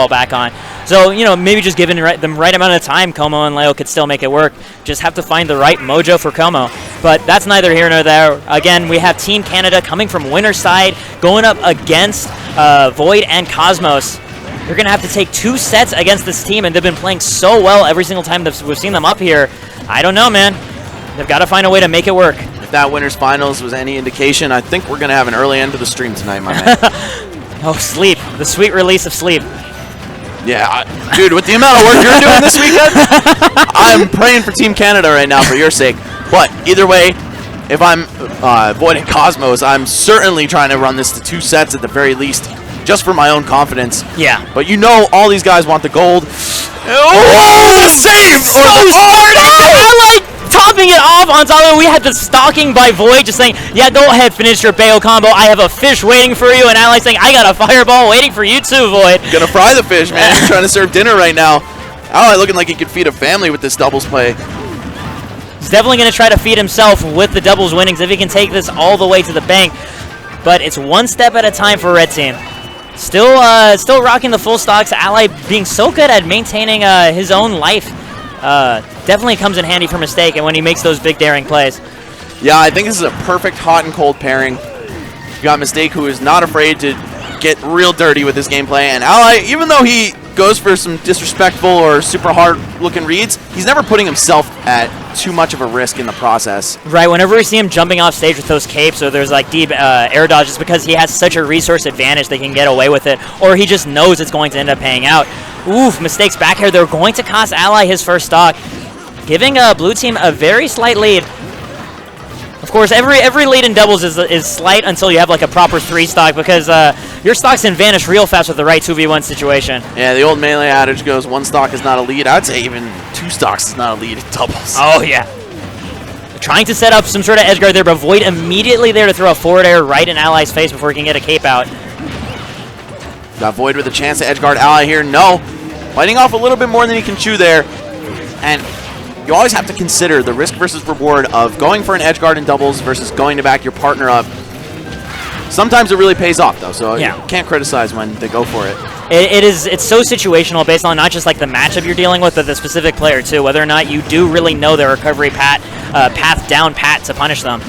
back on. So, you know, maybe just giving them right amount of time, Como and Leo could still make it work. Just have to find the right mojo for Como. But that's neither here nor there. Again, we have Team Canada coming from winner's side, going up against VoiD and Cosmos. They're going to have to take 2 sets against this team, and they've been playing so well every single time that we've seen them up here. I don't know, man. They've got to find a way to make it work. If that winner's finals was any indication, I think we're going to have an early end to the stream tonight, my man. Oh, sleep. The sweet release of sleep. Yeah, dude, with the amount of work you're doing this weekend, I'm praying for Team Canada right now for your sake. But either way, if I'm VoiD and Cosmos, I'm certainly trying to run this to 2 sets at the very least, just for my own confidence. Yeah. But you know all these guys want the gold. Oh, the save! So smart! I like topping it off on top of it. We had the stalking by VoiD just saying, yeah, go ahead, finish your Bayo combo. I have a fish waiting for you. And Ally saying, I got a fireball waiting for you too, VoiD. Gonna fry the fish, man. He's trying to serve dinner right now. Ally looking like he could feed a family with this doubles play. He's definitely going to try to feed himself with the doubles winnings if he can take this all the way to the bank. But it's one step at a time for Red Team. Still rocking the full stocks. Ally being so good at maintaining his own life. Definitely comes in handy for Mistake and when he makes those big daring plays. Yeah, I think this is a perfect hot and cold pairing. You got Mistake, who is not afraid to get real dirty with his gameplay, and Ally, even though he goes for some disrespectful or super hard-looking reads, he's never putting himself at too much of a risk in the process. Right, whenever we see him jumping off stage with those capes or there's like deep air dodges, because he has such a resource advantage that he can get away with it, or he just knows it's going to end up paying out. Oof, Mistake's back here. They're going to cost Ally his first stock, giving Blue Team a very slight lead. Of course, every lead in doubles is slight until you have like a proper 3 stock, because your stocks can vanish real fast with the right 2v1 situation. Yeah, the old melee adage goes 1 stock is not a lead. I'd say even 2 stocks is not a lead in doubles. Oh, yeah. Trying to set up some sort of edge guard there, but VoiD immediately there to throw a forward air right in Ally's face before he can get a cape out. Got VoiD with a chance to edge guard Ally here. No. Biting off a little bit more than he can chew there. And you always have to consider the risk versus reward of going for an edge guard in doubles versus going to back your partner up. Sometimes it really pays off, though, so yeah, you can't criticize when they go for it. It's so situational based on not just like the matchup you're dealing with, but the specific player, too, whether or not you do really know their recovery path down pat to punish them.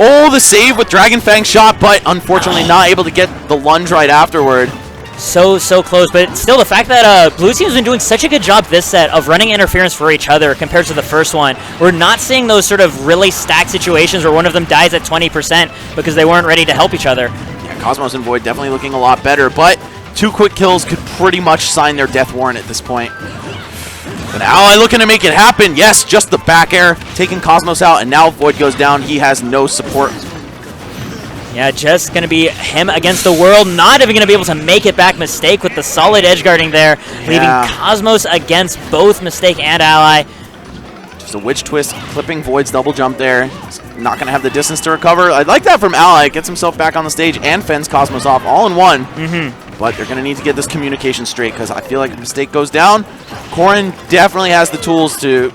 Oh, the save with Dragon Fang shot, but unfortunately not able to get the lunge right afterward. So close, but still the fact that Blue Team's been doing such a good job this set of running interference for each other compared to the first one. We're not seeing those sort of really stacked situations where one of them dies at 20% because they weren't ready to help each other. Yeah, Cosmos and VoiD definitely looking a lot better, but 2 quick kills could pretty much sign their death warrant at this point. But Ally looking to make it happen. Yes, just the back air, taking Cosmos out, and now VoiD goes down. He has no support. Yeah, just going to be him against the world. Not even going to be able to make it back. Mistake with the solid edge guarding there, leaving Cosmos against both Mistake and Ally. Just a witch twist, clipping VoiD's double jump there. He's not going to have the distance to recover. I'd like that from Ally. Gets himself back on the stage and fends Cosmos off all in one. But they're going to need to get this communication straight, because I feel like if Mistake goes down, Corrin definitely has the tools to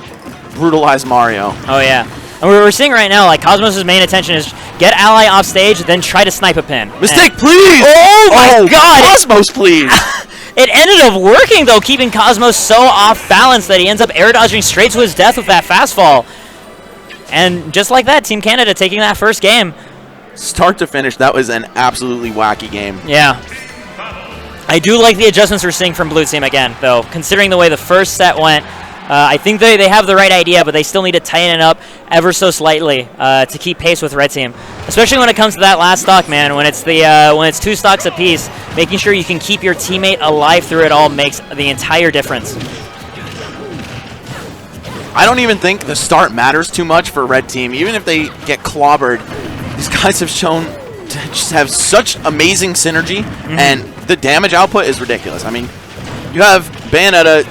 brutalize Mario. Oh, yeah. And we're seeing right now, like, Cosmos' main intention is get Ally off stage, then try to snipe a pin. Mistake, please! Oh, my God! Cosmos, please! It ended up working, though, keeping Cosmos so off balance that he ends up air dodging straight to his death with that fast fall. And just like that, Team Canada taking that first game. Start to finish, that was an absolutely wacky game. Yeah. I do like the adjustments we're seeing from Blue Team again, though, considering the way the first set went. I think they have the right idea, but they still need to tighten it up ever so slightly to keep pace with Red Team. Especially when it comes to that last stock, man. When it's 2 stocks apiece, making sure you can keep your teammate alive through it all makes the entire difference. I don't even think the start matters too much for Red Team. Even if they get clobbered, these guys have shown to just have such amazing synergy, and the damage output is ridiculous. I mean, you have Bayonetta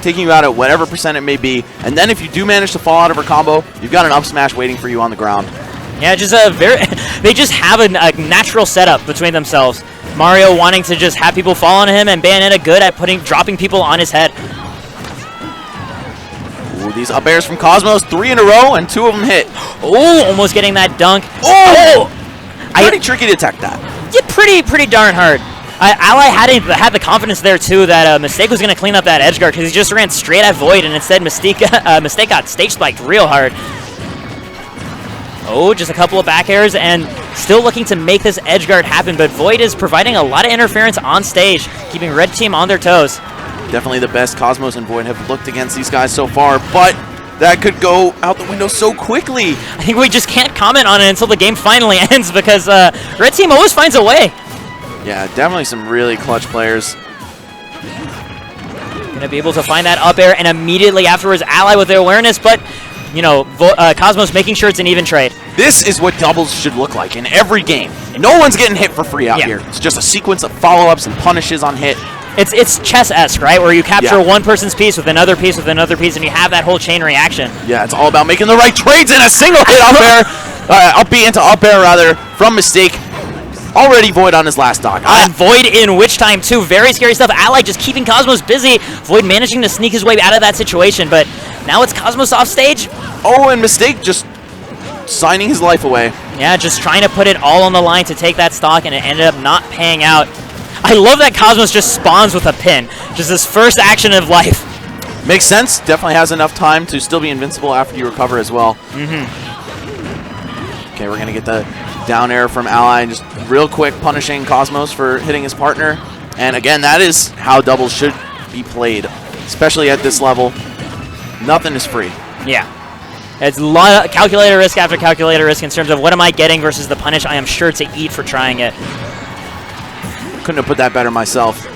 taking you out at whatever percent it may be, and then if you do manage to fall out of her combo, you've got an up smash waiting for you on the ground. Yeah, just they just have a natural setup between themselves. Mario wanting to just have people fall on him, and Bayonetta good at dropping people on his head. Ooh, these up airs from Cosmos, 3 in a row, and 2 of them hit. Oh, almost getting that dunk. Oh! Pretty tricky to attack that. Yeah, pretty darn hard. Ally had the confidence there too that Mistake was going to clean up that edge guard because he just ran straight at VoiD, and instead Mistake got stage spiked real hard. Oh, just a couple of back airs and still looking to make this edge guard happen, but VoiD is providing a lot of interference on stage, keeping red team on their toes. Definitely the best Cosmos and VoiD have looked against these guys so far, but that could go out the window so quickly. I think we just can't comment on it until the game finally ends because red team always finds a way. Yeah, definitely some really clutch players. Gonna be able to find that up air, and immediately afterwards Ally with the awareness, but you know, Cosmos making sure it's an even trade. This is what doubles should look like in every game. No one's getting hit for free out here. It's just a sequence of follow-ups and punishes on hit. It's chess-esque, right? Where you capture one person's piece with another piece with another piece, and you have that whole chain reaction. Yeah, it's all about making the right trades in a single hit up air. Up B into up air, rather, from Mistake. Already VoiD on his last stock. And VoiD in witch time, too. Very scary stuff. Ally just keeping Cosmos busy. VoiD managing to sneak his way out of that situation, but now it's Cosmos off stage. Oh, and Mistake just signing his life away. Yeah, just trying to put it all on the line to take that stock, and it ended up not paying out. I love that Cosmos just spawns with a pin. Just his first action of life. Makes sense. Definitely has enough time to still be invincible after you recover as well. Okay, we're going to get the down air from Ally, just real quick punishing Cosmos for hitting his partner. And again, that is how doubles should be played, especially at this level. Nothing is free. Yeah. It's a lot of calculator risk after calculator risk in terms of what am I getting versus the punish I am sure to eat for trying it. Couldn't have put that better myself.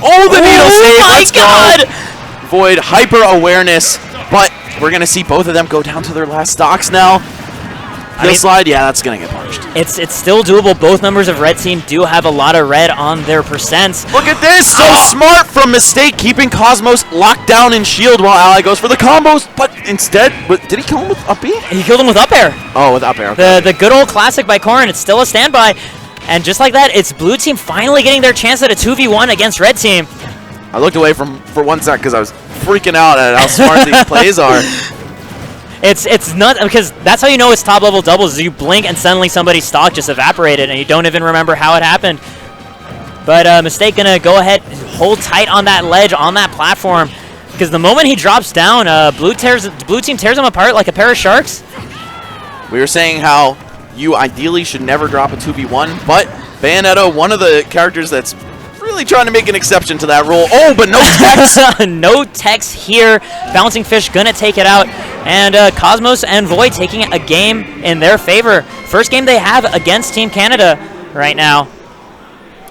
Oh, the needle save! Let's go! VoiD, hyper awareness, but we're going to see both of them go down to their last stocks now. Kill slide, yeah, that's going to get punished. It's still doable. Both members of red team do have a lot of red on their percents. Look at this! So smart from Mistake, keeping Cosmos locked down in shield while Ally goes for the combos, but instead, did he kill him with up B? He killed him with up air. Oh, with up air. Okay. The good old classic by Corrin. It's still a standby. And just like that, it's blue team finally getting their chance at a 2v1 against red team. I looked away for 1 sec because I was freaking out at how smart these plays are. It's not because that's how you know it's top level doubles. Is you blink and suddenly somebody's stock just evaporated and you don't even remember how it happened. But Mistake gonna go ahead, hold tight on that ledge on that platform because the moment he drops down, blue team tears him apart like a pair of sharks. We were saying how you ideally should never drop a 2v1, but Bayonetta, one of the characters that's really trying to make an exception to that rule. Oh, but no text. No text here. Bouncing Fish gonna take it out. And Cosmos and VoiD taking a game in their favor. First game they have against Team Canada right now.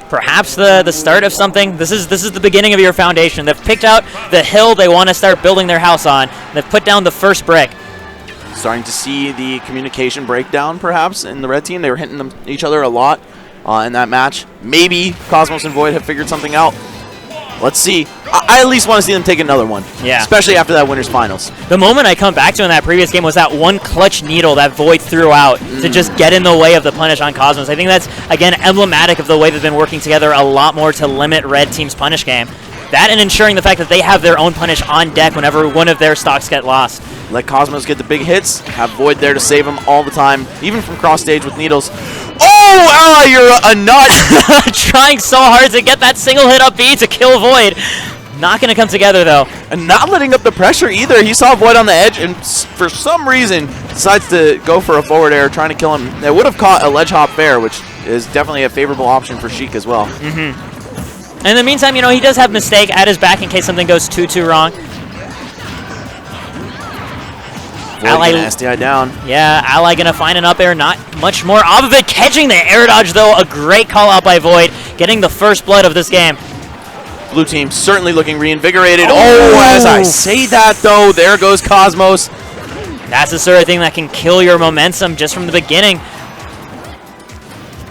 Perhaps the start of something. This is the beginning of your foundation. They've picked out the hill they want to start building their house on. They've put down the first brick. Starting to see the communication breakdown, perhaps, in the red team. They were hitting each other a lot in that match. Maybe Cosmos and VoiD have figured something out. Let's see. I at least want to see them take another one. Yeah. Especially after that winners finals. The moment I come back to in that previous game was that one clutch needle that VoiD threw out to just get in the way of the punish on Cosmos. I think that's, again, emblematic of the way they've been working together a lot more to limit red team's punish game. That and ensuring the fact that they have their own punish on deck whenever one of their stocks get lost. Let Cosmos get the big hits, have VoiD there to save them all the time, even from cross stage with needles. Oh, Ally, you're a nut! Trying so hard to get that single hit up B to kill VoiD. Not going to come together, though. And not letting up the pressure either. He saw VoiD on the edge, and for some reason decides to go for a forward air, trying to kill him. That would have caught a ledge hop fair, which is definitely a favorable option for Sheik as well. In the meantime, you know, he does have Mistake at his back in case something goes too wrong. Ally SDI down. Yeah, Ally gonna find an up air, not much more off of it. Catching the air dodge, though, a great call out by VoiD, getting the first blood of this game. Blue team certainly looking reinvigorated. Oh, as I say that, though, there goes Cosmos. That's the sort of thing that can kill your momentum just from the beginning.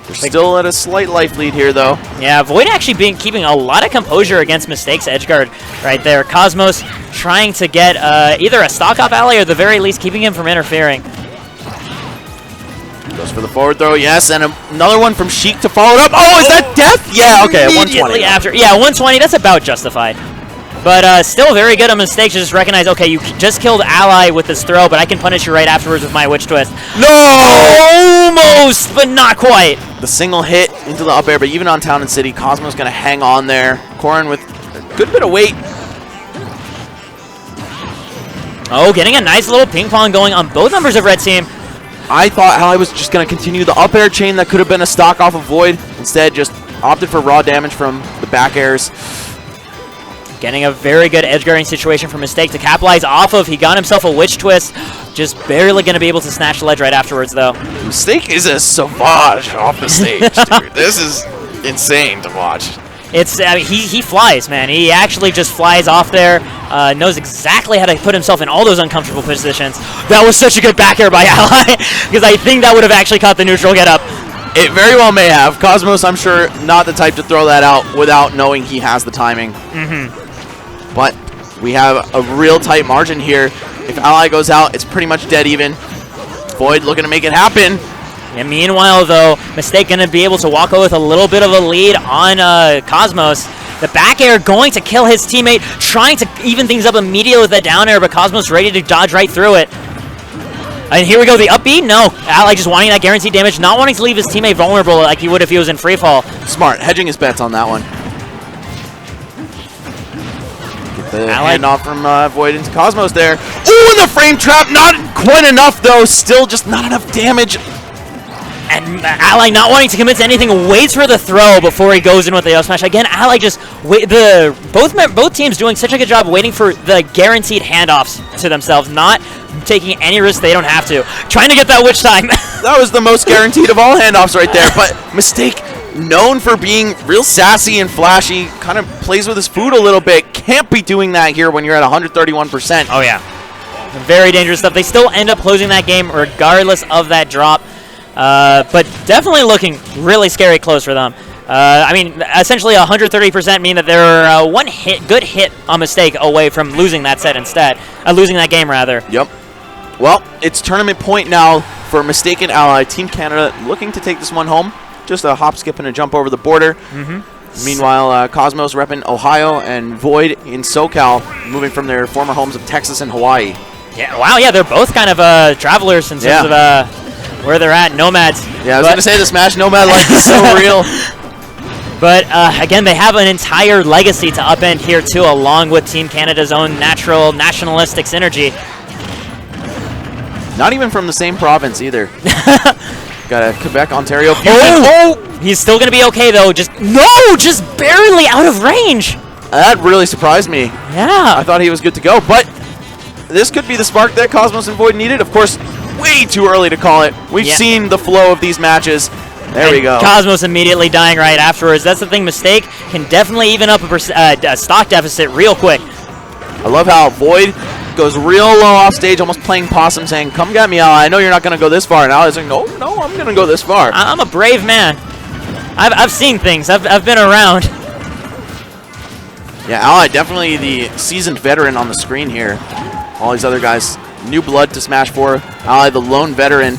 They're still at a slight life lead here, though. Yeah, VoiD actually keeping a lot of composure against Mistake's edgeguard right there. Cosmos trying to get either a stock off Ally or at the very least keeping him from interfering. Goes for the forward throw, yes, and another one from Sheik to follow it up. Oh, is that death? Yeah, okay, 120. After, yeah, 120, that's about justified. But still very good on Mistake to just recognize, okay, you just killed Ally with this throw, but I can punish you right afterwards with my Witch Twist. No! Almost, but not quite. The single hit into the up air, but even on Town and City, Cosmo's going to hang on there. Corrin with a good bit of weight. Oh, getting a nice little ping pong going on both members of Red Team. I thought Ally was just going to continue the up air chain that could have been a stock off of VoiD. Instead, just opted for raw damage from the back airs. Getting a very good edge guarding situation for Mistake to capitalize off of. He got himself a Witch Twist. Just barely going to be able to snatch the ledge right afterwards, though. Mistake is a savage off the stage, dude. This is insane to watch. It's he flies, man. He actually just flies off there. Knows exactly how to put himself in all those uncomfortable positions. That was such a good back air by Ally, because I think that would have actually caught the neutral get up. It very well may have. Cosmos, I'm sure, not the type to throw that out without knowing he has the timing. But we have a real tight margin here. If Ally goes out, it's pretty much dead even. VoiD looking to make it happen. And meanwhile, though, Mistake going to be able to walk away with a little bit of a lead on Cosmos. The back air going to kill his teammate, trying to even things up immediately with the down air, but Cosmos ready to dodge right through it. And here we go, the up B? No. Ally just wanting that guaranteed damage, not wanting to leave his teammate vulnerable like he would if he was in free fall. Smart, hedging his bets on that one. Get the handoff from VoiD into Cosmos there. Ooh, and the frame trap, not quite enough though, still just not enough damage. And Ally not wanting to commit to anything, waits for the throw before he goes in with the up smash. Again, Ally just both teams doing such a good job waiting for the guaranteed handoffs to themselves, not taking any risks they don't have to. Trying to get that witch time. That was the most guaranteed of all handoffs right there. But Mistake, known for being real sassy and flashy, kind of plays with his food a little bit. Can't be doing that here when you're at 131%. Oh yeah, very dangerous stuff. They still end up closing that game regardless of that drop. But definitely looking really scary close for them. I mean, essentially 130% mean that they're one good hit on Mistake away from losing that set instead. Losing that game, rather. Yep. Well, it's tournament point now for Mistake and Ally. Team Canada looking to take this one home. Just a hop, skip, and a jump over the border. Meanwhile, Cosmos repping Ohio and VoiD in SoCal, moving from their former homes of Texas and Hawaii. Yeah, wow, yeah, they're both kind of travelers in terms of where they're at, nomads. Yeah, I was going to say the Smash Nomad life is so real. But again, they have an entire legacy to upend here too, along with Team Canada's own natural nationalistic synergy. Not even from the same province either. Got a Quebec, Ontario. He's still going to be okay though. Just barely out of range. That really surprised me. Yeah. I thought he was good to go, but this could be the spark that Cosmos and VoiD needed. Of course, way too early to call it. We've seen the flow of these matches. There we go. Cosmos immediately dying right afterwards. That's the thing. Mistake can definitely even up a stock deficit real quick. I love how VoiD goes real low off stage, almost playing possum, saying, "Come get me, Ally. I know you're not going to go this far." And Ally's like, "No, I'm going to go this far." I'm a brave man. I've seen things. I've been around. Yeah, Ally definitely the seasoned veteran on the screen here. All these other guys, new blood to smash for. Ally, the lone veteran.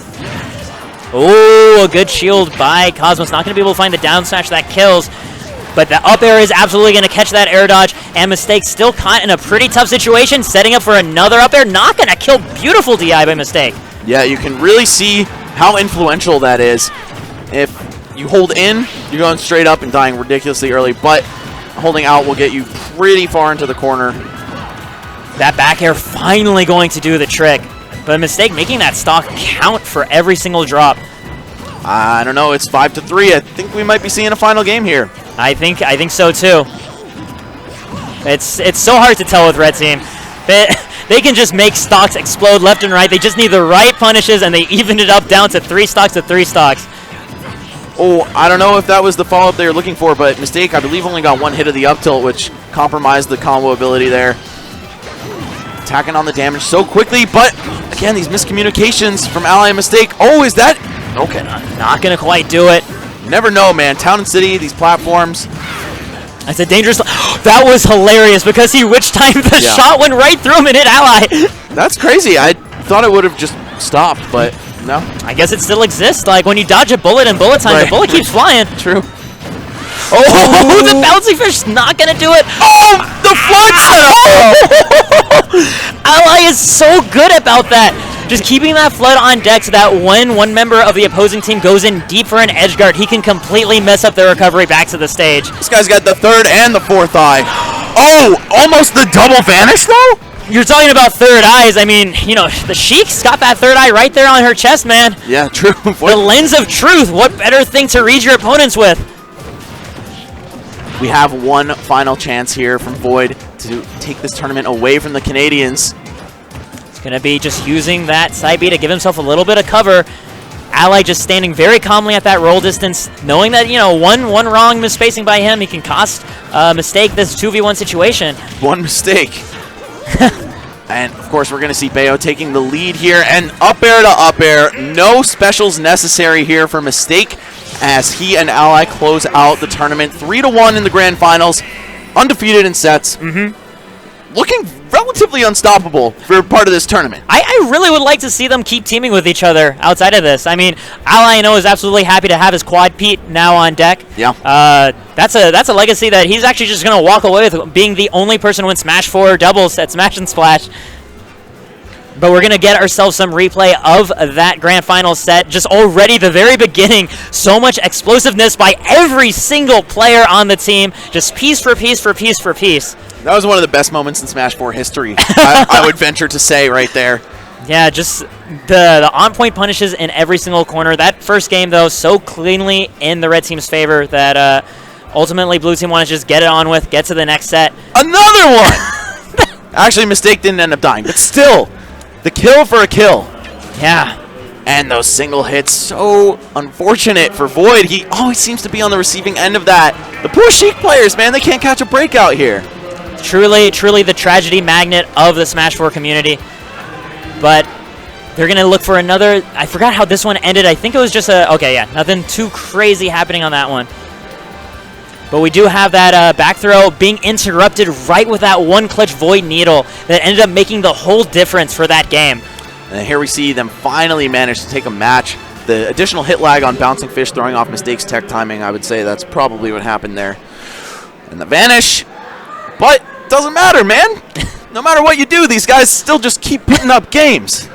Oh, a good shield by Cosmos. Not going to be able to find the down smash that kills. But the up air is absolutely going to catch that air dodge. And Mistake still caught in a pretty tough situation. Setting up for another up air. Not going to kill. Beautiful DI by Mistake. Yeah, you can really see how influential that is. If you hold in, you're going straight up and dying ridiculously early. But holding out will get you pretty far into the corner. That back air finally going to do the trick. But Mistake making that stock count for every single drop. I don't know. It's 5-3. I think we might be seeing a final game here. I think so too. It's so hard to tell with Red Team. They can just make stocks explode left and right. They just need the right punishes, and they evened it up down to 3 stocks to 3 stocks. Oh, I don't know if that was the follow-up they were looking for, but Mistake, I believe, only got one hit of the up tilt, which compromised the combo ability there. Attacking on the damage so quickly, but again, these miscommunications from Ally and Mistake. Oh, is that? Okay. Not going to quite do it. Never know, man. Town and City, these platforms. That's a dangerous... That was hilarious because he witch-timed the shot, went right through him and hit Ally. That's crazy. I thought it would have just stopped, but no. I guess it still exists. Like when you dodge a bullet in bullet time, the bullet keeps flying. True. Oh, the bouncing fish not going to do it. Oh, the flood setup! Ally is so good about that. Just keeping that flood on deck so that when one member of the opposing team goes in deep for an edge guard, he can completely mess up their recovery back to the stage. This guy's got the third and the fourth eye. Oh, almost the double vanish, though? You're talking about third eyes. I mean, you know, the Sheik's got that third eye right there on her chest, man. Yeah, true. The lens of truth. What better thing to read your opponents with? We have one final chance here from VoiD to take this tournament away from the Canadians. It's going to be just using that side B to give himself a little bit of cover. Ally just standing very calmly at that roll distance, knowing that, you know, one wrong misspacing by him, he can cost mistake this 2v1 situation. One mistake. And, of course, we're going to see Bayo taking the lead here. And up air to up air. No specials necessary here for Mistake as he and Ally close out the tournament 3-1 in the grand finals. Undefeated in sets. Looking relatively unstoppable for part of this tournament. I really would like to see them keep teaming with each other outside of this. I mean, Ally, I know, is absolutely happy to have his quad Pete now on deck. Yeah. That's a legacy that he's actually just going to walk away with, being the only person to win Smash 4 doubles at Smash and Splash. But we're going to get ourselves some replay of that grand final set. Just already the very beginning, so much explosiveness by every single player on the team. Just piece for piece for piece for piece. That was one of the best moments in Smash 4 history, I would venture to say right there. Yeah, just the on-point punishes in every single corner. That first game, though, so cleanly in the red team's favor that ultimately blue team wanted to just get it on with, get to the next set. Another one! Actually, Mistake didn't end up dying, but still, the kill for a kill. Yeah. And those single hits, so unfortunate for VoiD. He always seems to be on the receiving end of that. The poor Sheik players, man, they can't catch a break out here. Truly the tragedy magnet of the Smash 4 community. But they're going to look for another. I forgot how this one ended. I think it was just okay, yeah, nothing too crazy happening on that one. But we do have that back throw being interrupted right with that one clutch VoiD needle that ended up making the whole difference for that game. And here we see them finally manage to take a match. The additional hit lag on Bouncing Fish throwing off Mistake's tech timing, I would say that's probably what happened there. And the vanish. But doesn't matter, man. No matter what you do, these guys still just keep putting up games.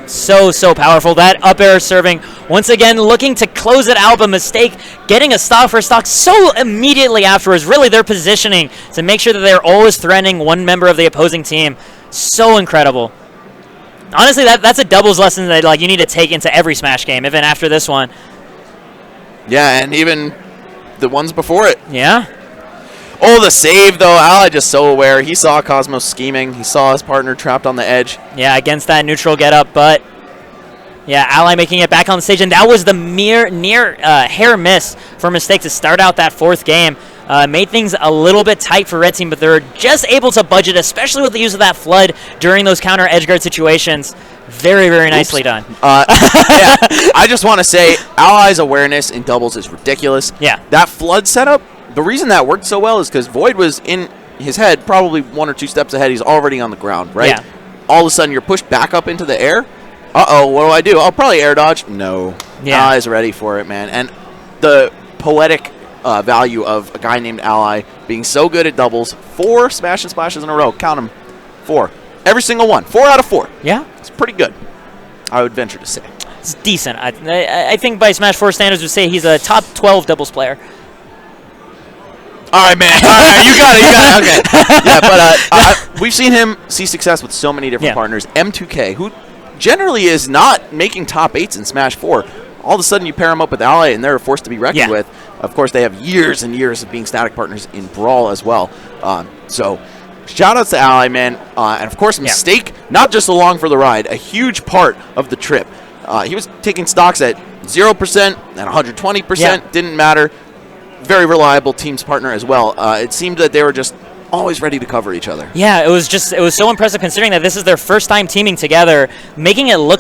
So powerful. That up air serving, once again, looking to close it out, but Mistake getting a stock for stock so immediately afterwards. Really, their positioning to make sure that they're always threatening one member of the opposing team. So incredible. Honestly, that's a doubles lesson that you need to take into every Smash game, even after this one. Yeah, and even the ones before it. Yeah. Oh, the save, though. Ally just so aware. He saw Cosmos scheming. He saw his partner trapped on the edge. Yeah, against that neutral get-up, but yeah, Ally making it back on the stage, and that was the near hair miss for Mistake to start out that fourth game. Made things a little bit tight for Red Team, but they're just able to budget, especially with the use of that flood during those counter edge guard situations. Very, very nicely done. Yeah, I just want to say, Ally's awareness in doubles is ridiculous. Yeah. That flood setup, the reason that worked so well is because VoiD was in his head probably 1 or 2 steps ahead. He's already on the ground, right? Yeah. All of a sudden, you're pushed back up into the air. Uh-oh, what do? I'll probably air dodge. No. Yeah. Ally's ready for it, man. And the poetic value of a guy named Ally being so good at doubles, 4 smash and splashes in a row. Count them. 4. Every single one. 4 out of 4. Yeah. It's pretty good, I would venture to say. It's decent. I think by Smash 4 standards would say he's a top 12 doubles player. All right, man. All right, you got it. Okay. Yeah, but we've seen him see success with so many different partners. M2K, who generally is not making top 8s in Smash 4. All of a sudden, you pair him up with Ally, and they're a force to be reckoned with. Of course, they have years and years of being static partners in Brawl as well. So, shout-outs to Ally, man. And, of course, Mistake, not just along for the ride, a huge part of the trip. He was taking stocks at 0% and 120%. Didn't matter. Very reliable team's partner as well. It seemed that they were just always ready to cover each other. Yeah, it was so impressive considering that this is their first time teaming together, making it look